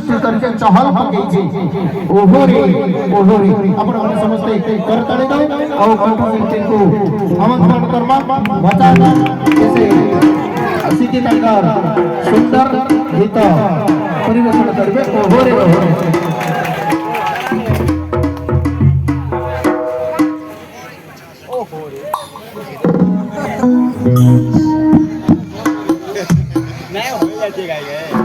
सृष्टि करके चहल पकेइछे ओहोरे ओहोरे आपण माने समस्ते करताले दो और कंट्रोल को आमंत्रण करमा बचाना जैसे असिति ताकर सुंदर गीत परिवेशन करबे ओहोरे ओहोरे नहीं हो जाएगा ये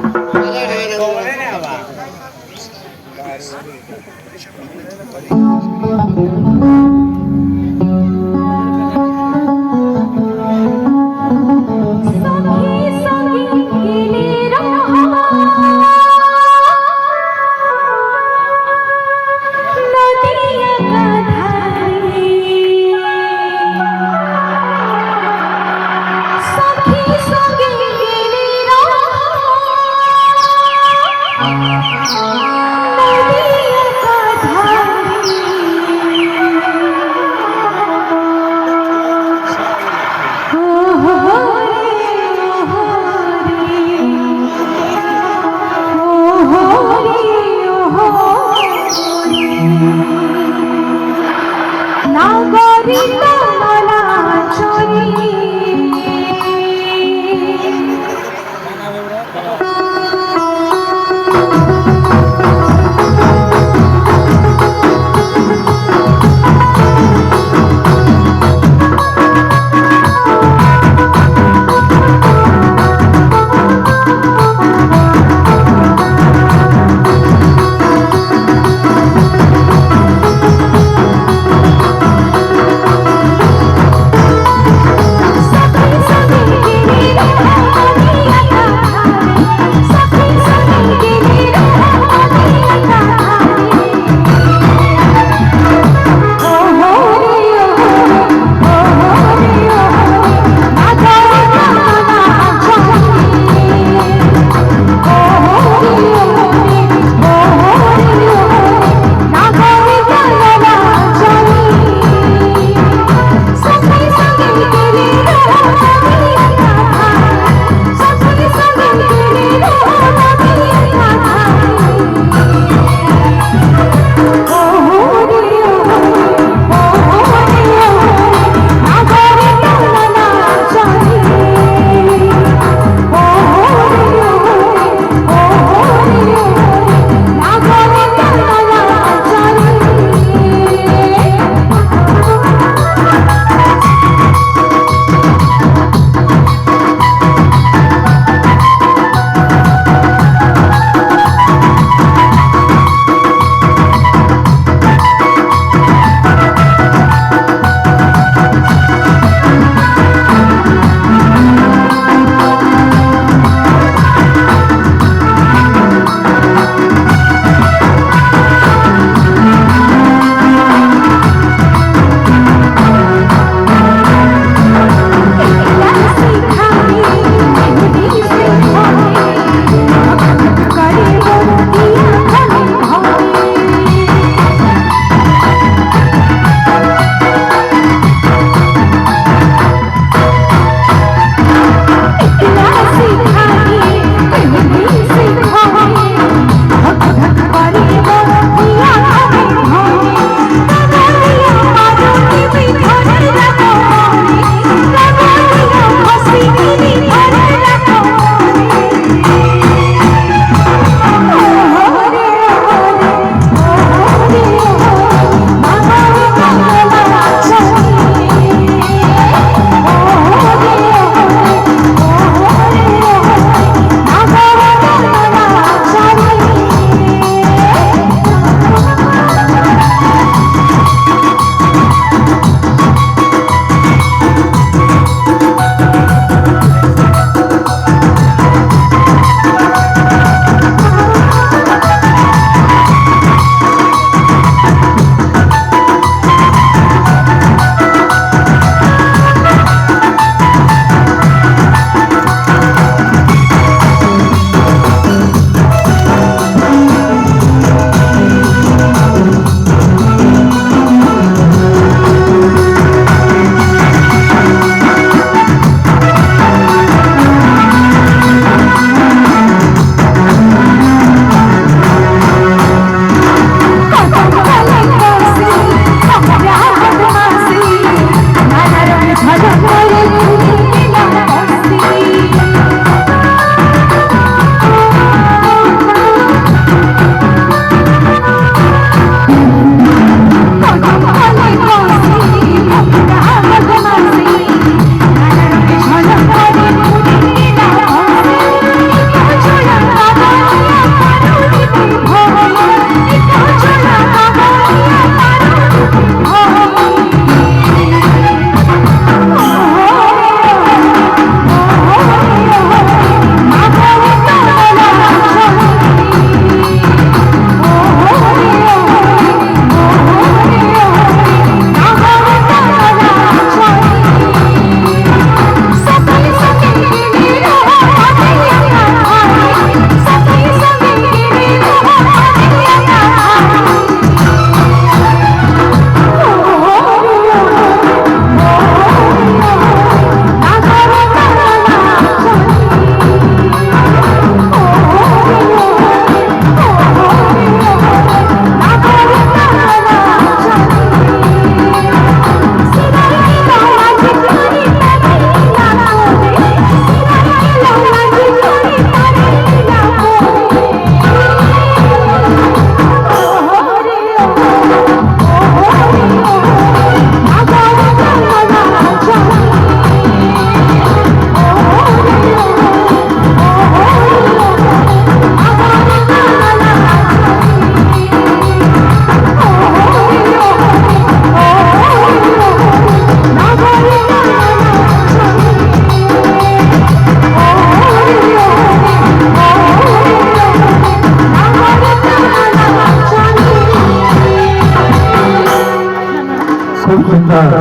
सुंदर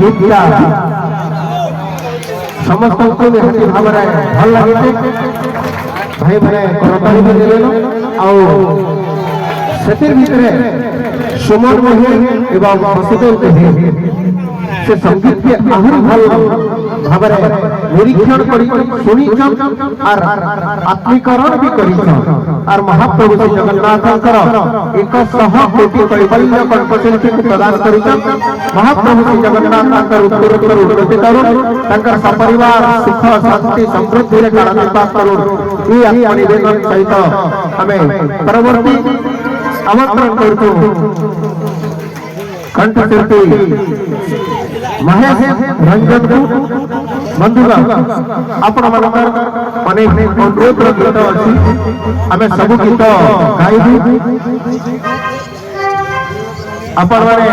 गीतटा समस्त को निहाती भाव भल लगे भाई मैंने करताली भी देलन आउ सेतिर भितरे सुमन मोहे एवं वसुदेव कहे से संगीत के आहुरी भल भाव निरीक्षण करी सुनी और आत्मीकरण भी करी और महाप्रभु श्री जगन्नाथ एक सह कोटि कैबल्य कंठशिल्पी को प्रदान करी महाप्रभु श्री जगन्नाथ उत्तरोत्तर उन्नति करूँ सपरिवार सुख शांति समृद्धि कालानुपात करूँ ये आत्मा निवेदन सहित हमें परवर्ती आमंत्रण करूँ कंठशिल्पी महेश रंजन को बंधुगण आपण मानकर अनेक अनुरोध गीत अच्छी आम सब गीत गाइबू आपण